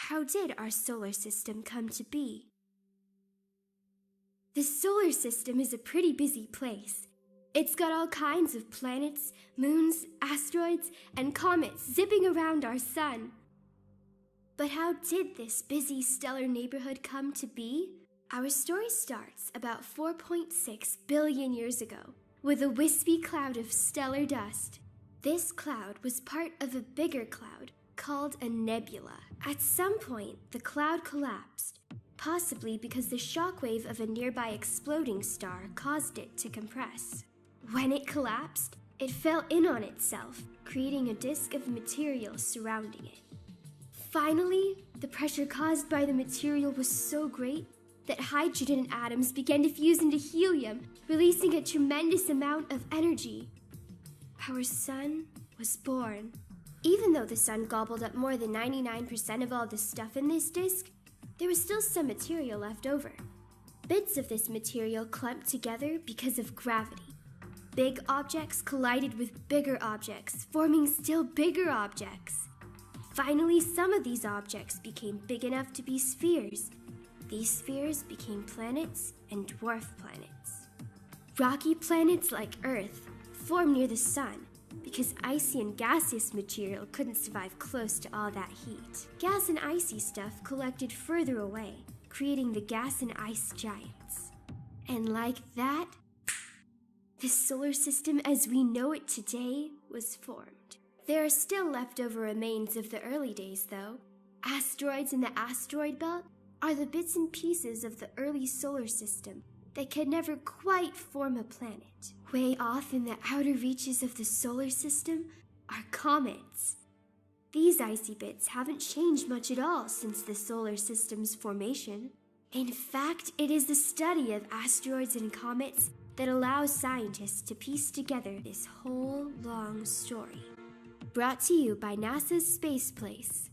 How did our solar system come to be? The solar system is a pretty busy place. It's got all kinds of planets, moons, asteroids, and comets zipping around our sun. But how did this busy stellar neighborhood come to be? Our story starts about 4.6 billion years ago with a wispy cloud of stellar dust. This cloud was part of a bigger cloud called a nebula. At some point, the cloud collapsed, possibly because the shockwave of a nearby exploding star caused it to compress. When it collapsed, it fell in on itself, creating a disk of material surrounding it. Finally, the pressure caused by the material was so great that hydrogen atoms began to fuse into helium, releasing a tremendous amount of energy. Our sun was born. Even though the sun gobbled up more than 99% of all the stuff in this disk, there was still some material left over. Bits of this material clumped together because of gravity. Big objects collided with bigger objects, forming still bigger objects. Finally, some of these objects became big enough to be spheres. These spheres became planets and dwarf planets. Rocky planets like Earth formed near the sun because icy and gaseous material couldn't survive close to all that heat. Gas and icy stuff collected further away, creating the gas and ice giants. And like that, the solar system as we know it today was formed. There are still leftover remains of the early days, though. Asteroids in the asteroid belt are the bits and pieces of the early solar system that could never quite form a planet. Way off in the outer reaches of the solar system are comets. These icy bits haven't changed much at all since the solar system's formation. In fact, it is the study of asteroids and comets that allows scientists to piece together this whole long story. Brought to you by NASA's Space Place.